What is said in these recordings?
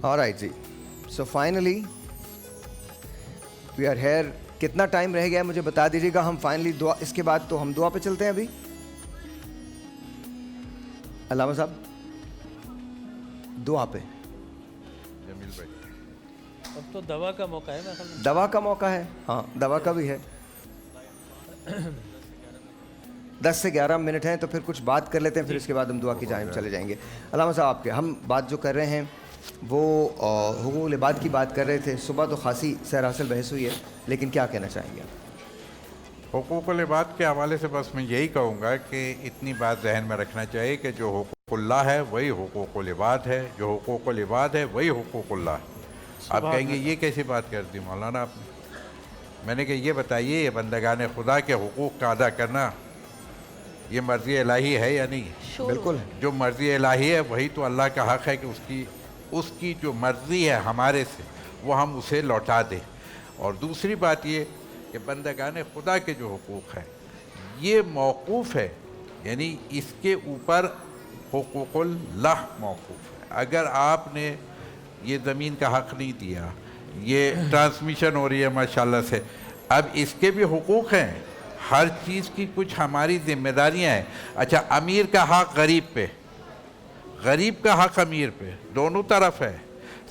Alright جی, so finally we are here. کتنا time رہ گیا ہے مجھے بتا دیجیے گا. ہم فائنلی دعا, اس کے بعد تو ہم دعا پہ چلتے ہیں. ابھی علامہ صاحب دعا پہ. جمیل بھائی اب تو دوا کا موقع ہے نا. دوا کا موقع ہے, ہاں دوا کا بھی ہے. 10 سے 11 منٹ ہیں, تو پھر کچھ بات کر لیتے ہیں, پھر اس کے بعد ہم دعا کی جانب چلے جائیں گے. علامہ صاحب آپ کے, ہم بات جو کر رہے ہیں وہ حقوق العباد کی بات کر رہے تھے. صبح تو خاصی سیر حاصل بحث ہوئی ہے, لیکن کیا کہنا چاہیں گے آپ؟ حقوق العباد کے حوالے سے بس میں یہی کہوں گا کہ اتنی بات ذہن میں رکھنا چاہیے کہ جو حقوق اللہ ہے وہی حقوق العباد ہے, جو حقوق العباد ہے وہی حقوق اللہ ہے. آپ کہیں گے یہ کیسی بات کر دی مولانا آپ نے؟ میں نے کہا یہ بتائیے, یہ بندگان خدا کے حقوق کا ادا کرنا یہ مرضی الہی ہے یا نہیں؟ بالکل. جو مرضی الہی ہے وہی تو اللہ کا حق ہے کہ اس کی جو مرضی ہے ہمارے سے وہ ہم اسے لوٹا دیں. اور دوسری بات یہ کہ بندگان خدا کے جو حقوق ہیں یہ موقوف ہے, یعنی اس کے اوپر حقوق اللہ موقوف ہے. اگر آپ نے یہ زمین کا حق نہیں دیا, یہ ٹرانسمیشن ہو رہی ہے ماشاءاللہ سے, اب اس کے بھی حقوق ہیں, ہر چیز کی کچھ ہماری ذمہ داریاں ہیں. اچھا, امیر کا حق غریب پہ, غریب کا حق امیر پہ, دونوں طرف ہے.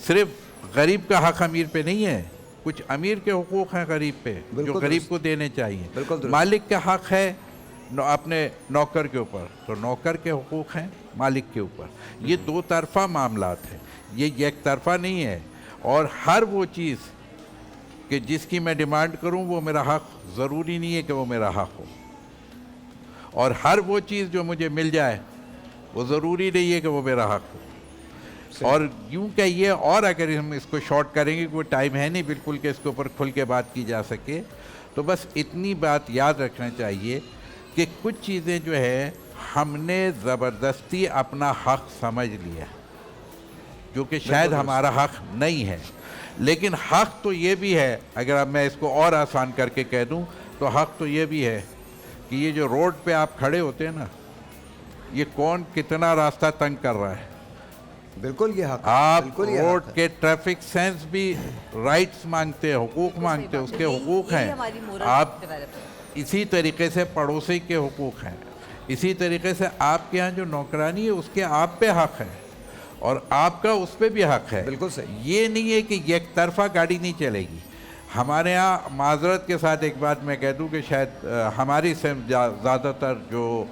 صرف غریب کا حق امیر پہ نہیں ہے, کچھ امیر کے حقوق ہیں غریب پہ جو غریب کو دینے چاہیے. مالک کا حق ہے اپنے نوکر کے اوپر, تو نوکر کے حقوق ہیں مالک کے اوپر. یہ دو طرفہ معاملات ہیں, یہ ایک طرفہ نہیں ہے. اور ہر وہ چیز کہ جس کی میں ڈیمانڈ کروں وہ میرا حق, ضروری نہیں ہے کہ وہ میرا حق ہو. اور ہر وہ چیز جو مجھے مل جائے وہ ضروری نہیں ہے کہ وہ میرا حق ہو. اور یوں کہیے, اور اگر ہم اس کو شارٹ کریں گے, کوئی ٹائم ہے نہیں بالکل کہ اس کے اوپر کھل کے بات کی جا سکے, تو بس اتنی بات یاد رکھنا چاہیے کہ کچھ چیزیں جو ہے ہم نے زبردستی اپنا حق سمجھ لیا, جو کہ شاید ہمارا حق نہیں ہے. لیکن حق تو یہ بھی ہے, اگر اب میں اس کو اور آسان کر کے کہہ دوں تو حق تو یہ بھی ہے کہ یہ جو روڈ پہ آپ کھڑے ہوتے ہیں نا, یہ کون کتنا راستہ تنگ کر رہا ہے. بالکل یہ حق, آپ روڈ کے ٹریفک سینس بھی رائٹس مانگتے ہیں, حقوق مانگتے ہیں, اس کے حقوق ہیں. آپ اسی طریقے سے پڑوسی کے حقوق ہیں, اسی طریقے سے آپ کے ہاں جو نوکرانی ہے اس کے آپ پہ حق ہے, اور آپ کا اس پہ بھی حق ہے. بالکل صحیح. یہ نہیں ہے کہ یک طرفہ گاڑی نہیں چلے گی. ہمارے ہاں معذرت کے ساتھ ایک بات میں کہہ دوں کہ شاید ہماری سمت زیادہ تر جو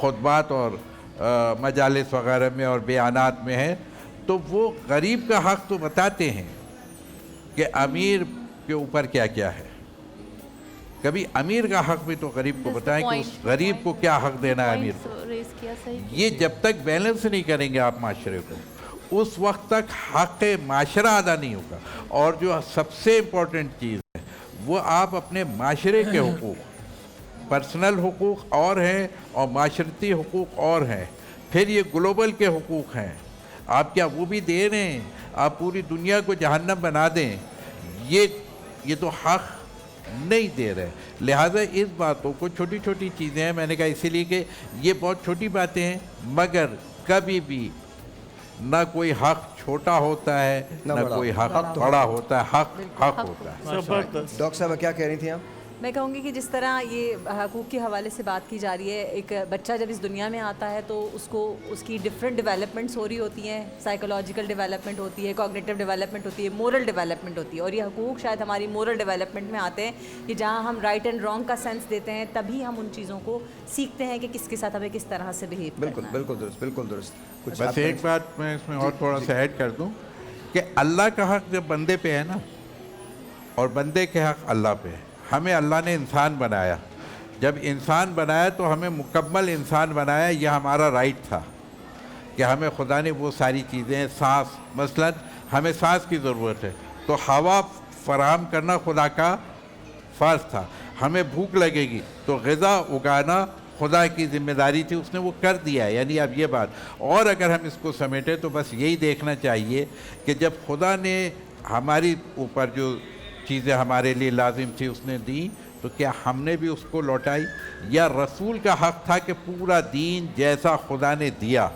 خطبات اور مجالس وغیرہ میں اور بیانات میں ہے, تو وہ غریب کا حق تو بتاتے ہیں کہ امیر کے اوپر کیا کیا ہے. کبھی امیر کا حق بھی تو غریب کو بتائیں کہ اس غریب کو کیا حق دینا ہے امیر کو. یہ جب تک بیلنس نہیں کریں گے آپ معاشرے کو, اس وقت تک حق معاشرہ ادا نہیں ہوگا. اور جو سب سے امپورٹنٹ چیز ہے وہ آپ اپنے معاشرے کے حقوق, پرسنل حقوق اور ہیں اور معاشرتی حقوق اور ہیں, پھر یہ گلوبل کے حقوق ہیں. آپ کیا وہ بھی دے رہے ہیں؟ آپ پوری دنیا کو جہنم بنا دیں, یہ تو حق نہیں دے رہے. لہٰذا اس باتوں کو, چھوٹی چھوٹی چیزیں ہیں, میں نے کہا اسی لیے کہ یہ بہت چھوٹی باتیں ہیں, مگر کبھی بھی نہ کوئی حق چھوٹا ہوتا ہے نہ کوئی حق بڑا ہوتا ہے. حق حق ہوتا ہے. ڈاکٹر صاحب کیا کہہ رہی تھیں آپ؟ میں کہوں گی کہ جس طرح یہ حقوق کے حوالے سے بات کی جا رہی ہے, ایک بچہ جب اس دنیا میں آتا ہے تو اس کی ڈفرینٹ ڈیولپمنٹس ہو رہی ہوتی ہیں. سائیکولوجیکل ڈیولپمنٹ ہوتی ہے, کوگنیٹیو ڈیولپمنٹ ہوتی ہے, مورل ڈیولپمنٹ ہوتی ہے. اور یہ حقوق شاید ہماری مورل ڈیولپمنٹ میں آتے ہیں کہ جہاں ہم رائٹ اینڈ رانگ کا سینس دیتے ہیں, تبھی ہم ان چیزوں کو سیکھتے ہیں کہ کس کے ساتھ ہمیں کس طرح سے بہیو کرنا ہے. بالکل درست, بالکل درست. بس ایک بات میں اس میں اور تھوڑا سا ایڈ کر دوں کہ اللہ کا حق جب بندے پہ ہے نا, اور بندے کے حق اللہ پہ ہے. ہمیں اللہ نے انسان بنایا, جب انسان بنایا تو ہمیں مکمل انسان بنایا. یہ ہمارا رائٹ تھا کہ ہمیں خدا نے وہ ساری چیزیں, سانس مثلا ہمیں سانس کی ضرورت ہے تو ہوا فراہم کرنا خدا کا فرض تھا. ہمیں بھوک لگے گی تو غذا اگانا خدا کی ذمہ داری تھی, اس نے وہ کر دیا ہے. یعنی اب یہ بات, اور اگر ہم اس کو سمیٹیں تو بس یہی دیکھنا چاہیے کہ جب خدا نے ہماری اوپر جو چیزیں ہمارے لیے لازم تھی اس نے دی, تو کیا ہم نے بھی اس کو لوٹائی؟ یا رسول کا حق تھا کہ پورا دین جیسا خدا نے دیا,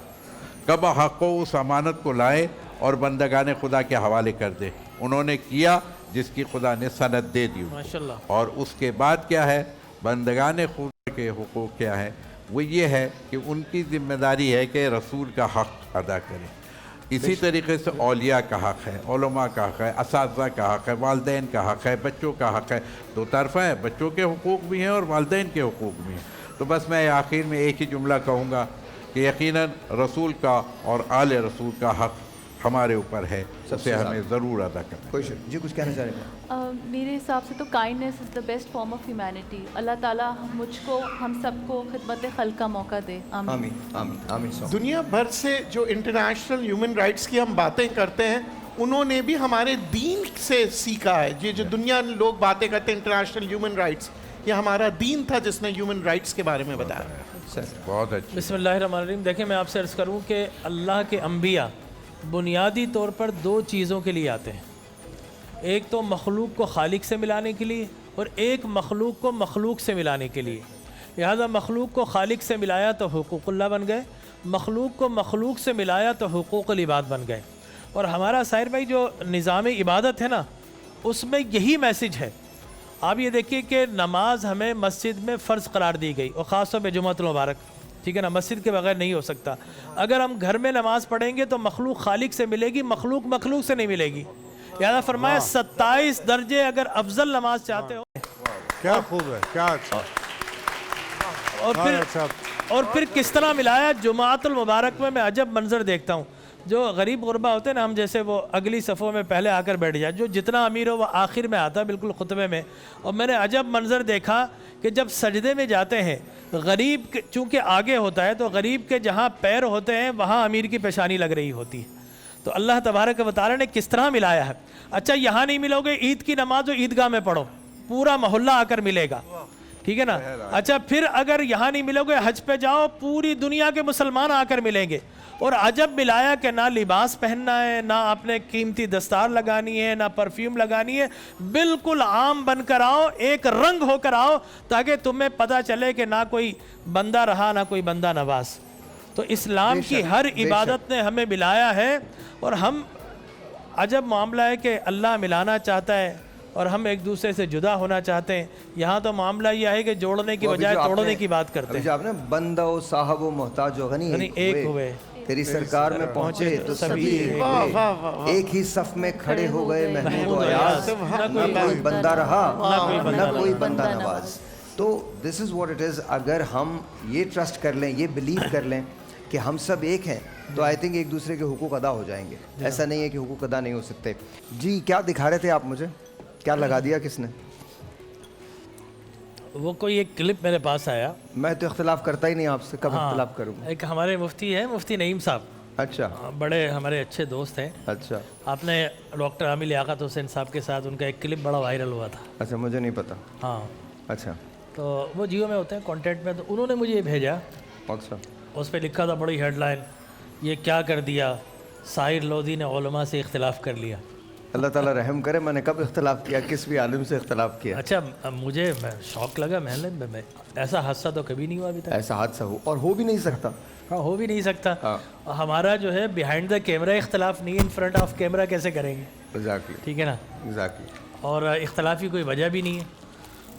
کب حق کو اس امانت کو لائے اور بندگان خدا کے حوالے کر دے. انہوں نے کیا جس کی خدا نے سند دے دی. ماشاءاللہ. اور اس کے بعد کیا ہے, بندگان خدا کے حقوق کیا ہے, وہ یہ ہے کہ ان کی ذمہ داری ہے کہ رسول کا حق ادا کریں. اسی طریقے سے اولیاء کا حق ہے, علماء کا حق ہے, اساتذہ کا حق ہے, والدین کا حق ہے, بچوں کا حق ہے. دو طرفہ ہے, بچوں کے حقوق بھی ہیں اور والدین کے حقوق بھی ہیں. تو بس میں آخر میں ایک ہی جملہ کہوں گا کہ یقیناً رسول کا اور آل رسول کا حق ہمارے اوپر ہے, اسے ہمیں ضرور ادا کرنا. کوئی شک جی کچھ کہنا چاہ رہے ہیں؟ میرے حساب سے تو kindness is the best form of humanity. اللہ تعالیٰ مجھ کو, ہم سب کو خدمت خلق کا موقع دے. آمین آمین آمین آمین. دنیا بھر سے جو انٹرنیشنل ہیومن رائٹس کی ہم باتیں کرتے ہیں, انہوں نے بھی ہمارے دین سے سیکھا ہے. یہ جو دنیا لوگ باتیں کرتے ہیں انٹرنیشنل ہیومن رائٹس, یہ ہمارا دین تھا جس نے ہیومن رائٹس کے بارے میں بتایا. بہت اچھی. بسم اللہ الرحمن الرحیم. دیکھیں میں آپ سے عرض کروں کہ اللہ کے انبیاء بنیادی طور پر دو چیزوں کے لیے آتے ہیں. ایک تو مخلوق کو خالق سے ملانے کے لیے, اور ایک مخلوق کو مخلوق سے ملانے کے لیے. لہذا مخلوق کو خالق سے ملایا تو حقوق اللہ بن گئے, مخلوق کو مخلوق سے ملایا تو حقوق العباد بن گئے. اور ہمارا سائر بھائی جو نظام عبادت ہے نا, اس میں یہی میسج ہے. آپ یہ دیکھیے کہ نماز ہمیں مسجد میں فرض قرار دی گئی, اور خاص طور پہ جمعۃ المبارک, ٹھیک ہے نا, مسجد کے بغیر نہیں ہو سکتا. اگر ہم گھر میں نماز پڑھیں گے تو مخلوق خالق سے ملے گی, مخلوق مخلوق سے نہیں ملے گی. لہذا فرمایا 27 درجے اگر افضل نماز چاہتے ہو. کیا خوب ہے, کیا اچھا. اور پھر کس طرح ملایا. جمعۃ المبارک میں عجب منظر دیکھتا ہوں. جو غریب غربا ہوتے ہیں نا, ہم جیسے وہ اگلی صفوں میں پہلے آ کر بیٹھ جائے, جو جتنا امیر ہو وہ آخر میں آتا ہے بالکل خطبے میں. اور میں نے عجب منظر دیکھا کہ جب سجدے میں جاتے ہیں, غریب چونکہ آگے ہوتا ہے تو غریب کے جہاں پیر ہوتے ہیں وہاں امیر کی پیشانی لگ رہی ہوتی ہے. تو اللہ تبارک و تعالی نے کس طرح ملایا ہے. اچھا یہاں نہیں ملو گے, عید کی نماز عیدگاہ میں پڑھو, پورا محلہ آ کر ملے گا, ٹھیک ہے نا. اچھا پھر اگر یہاں نہیں ملو گے, حج پہ جاؤ, پوری دنیا کے مسلمان آ کر ملیں گے. اور عجب ملایا کہ نہ لباس پہننا ہے, نہ آپ نے قیمتی دستار لگانی ہے, نہ پرفیوم لگانی ہے, بالکل عام بن کر آؤ, ایک رنگ ہو کر آؤ, تاکہ تمہیں پتہ چلے کہ نہ کوئی بندہ رہا نہ کوئی بندہ نواز. تو اسلام کی ہر عبادت نے ہمیں ملایا ہے. اور ہم عجب معاملہ ہے کہ اللہ ملانا چاہتا ہے اور ہم ایک دوسرے سے جدا ہونا چاہتے ہیں. یہاں تو معاملہ یہ ہے کہ جوڑنے کی بجائے توڑنے کی بات کرتے ہیں. آپ نے بندہ و صاحب و محتاج و غنی ایک ہوئے, تیری سرکار میں پہنچے تو سبھی ایک ہی صف میں کھڑے ہو گئے, محمود و ایاز, نہ کوئی بندہ رہا نہ کوئی بندہ نواز. تو دس از واٹ اٹ از. اگر ہم یہ ٹرسٹ کر لیں, یہ بلیو کر لیں کہ ہم سب ایک ہیں, تو آئی تھنک ایک دوسرے کے حقوق ادا ہو جائیں گے. ایسا نہیں ہے کہ حقوق ادا نہیں ہو سکتے. جی کیا دکھا رہے تھے آپ مجھے, کیا لگا دیا کس نے؟ وہ کوئی ایک کلپ میرے پاس آیا. میں تو اختلاف کرتا ہی نہیں آپ سے, کب اختلاف کروں. ایک ہمارے مفتی ہیں, مفتی نعیم صاحب, اچھا, بڑے ہمارے اچھے دوست ہیں. اچھا, آپ نے ڈاکٹر عامر لیاقت حسین صاحب کے ساتھ ان کا ایک کلپ بڑا وائرل ہوا تھا. اچھا, مجھے نہیں پتا. ہاں اچھا, تو وہ جیو میں ہوتے ہیں کانٹینٹ میں, تو انہوں نے مجھے یہ بھیجا. اچھا, اس پہ لکھا تھا بڑی ہیڈ لائن, یہ کیا کر دیا, سائر لودھی نے علماء سے اختلاف کر لیا. اللہ تعالیٰ رحم کرے, میں نے کب اختلاف کیا, کس بھی عالم سے اختلاف کیا؟ اچھا مجھے شوق لگا, میں ایسا حادثہ تو کبھی نہیں ہوا ابھی تک. ایسا حادثہ ہو اور ہو بھی نہیں سکتا. ہاں ہو بھی نہیں سکتا. ہمارا جو ہے بیہائنڈ دا کیمرہ اختلاف نہیں, ان فرنٹ آف کیمرہ کیسے کریں گے, ایگزیکٹلی, ٹھیک ہے نا. ایگزیکٹلی. اور اختلاف کی کوئی وجہ بھی نہیں ہے.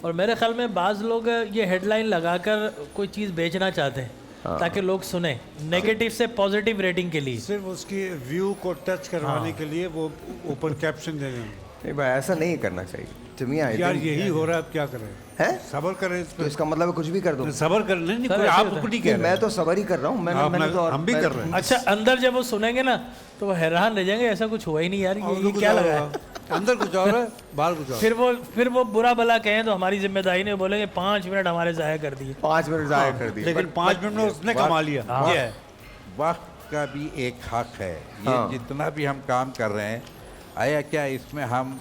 اور میرے خیال میں بعض لوگ یہ ہیڈ لائن لگا کر کوئی چیز بیچنا چاہتے ہیں تاکہ لوگ سنیں, نیگیٹو سے پازیٹیو ریٹنگ کے لیے, صرف اس کی ویو کو ٹچ کروانے کے لیے وہ اوپر کیپشن دے دیں. نہیں بھائی, ایسا نہیں کرنا چاہیے. جمعہ یار یہی ہو رہا ہے, اب کیا کریں, صبر کریں. تو اس کا مطلب ہے کچھ بھی کر دو, صبر کر لیں. نہیں آپ کو نہیں کہہ رہے, میں تو صبر ہی کر رہا ہوں. ہم بھی کر رہے ہیں. اچھا اندر جب وہ سنیں گے نا تو وہ حیران رہ جائیں گے, ایسا کچھ ہوا ہی نہیں یار, یہ کیا لگا ہے, اندر کچھ اور ہے باہر کچھ اور. پھر وہ برا بلا کہیں تو ہماری ذمہ داری نہیں, بولیں گے 5 منٹ ہمارے ضائع کر دیے. 5 منٹ ضائع کر دیے, لیکن 5 منٹ میں اس نے کما لیا. یہ ہے وقت کا بھی ایک حق ہے. یہ جتنا بھی ہم کام کر رہے ہیں, آیا کیا اس میں ہم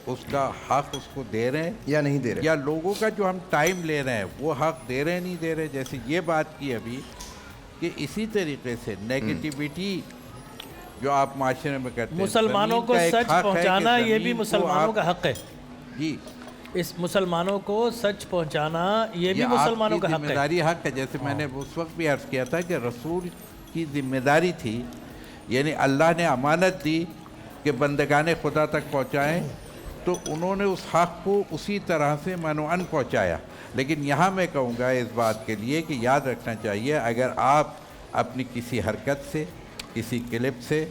اس کا حق اس کو دے رہے ہیں یا نہیں دے رہے, یا لوگوں کا جو ہم ٹائم لے رہے ہیں وہ حق دے رہے نہیں دے رہے. جیسے یہ بات کی ابھی کہ اسی طریقے سے نیگیٹیوٹی جو آپ معاشرے میں کرتے ہیں, مسلمانوں کو سچ پہنچانا یہ بھی مسلمانوں کا حق ہے. جی, اس مسلمانوں کو سچ پہنچانا یہ بھی مسلمانوں کا ذمہ داری حق ہے. جیسے میں نے اس وقت بھی عرض کیا تھا کہ رسول کی ذمہ داری تھی یعنی اللہ نے امانت دی کہ بندگان خدا تک پہنچائیں، تو انہوں نے اس حق کو اسی طرح سے منوعاً پہنچایا. لیکن یہاں میں کہوں گا اس بات کے لیے کہ یاد رکھنا چاہیے، اگر آپ اپنی کسی حرکت سے، کسی کلپ سے،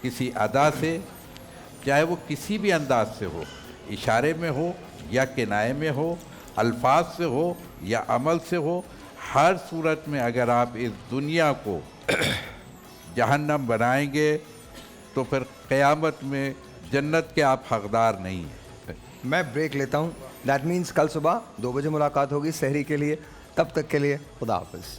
کسی ادا سے، چاہے وہ کسی بھی انداز سے ہو، اشارے میں ہو یا کنائے میں ہو، الفاظ سے ہو یا عمل سے ہو، ہر صورت میں اگر آپ اس دنیا کو جہنم بنائیں گے تو پھر قیامت میں جنت کے آپ حقدار نہیں ہیں. میں بریک لیتا ہوں. دیٹ مینس کل صبح 2 بجے ملاقات ہوگی سحری کے لیے. تب تک کے لیے خدا حافظ.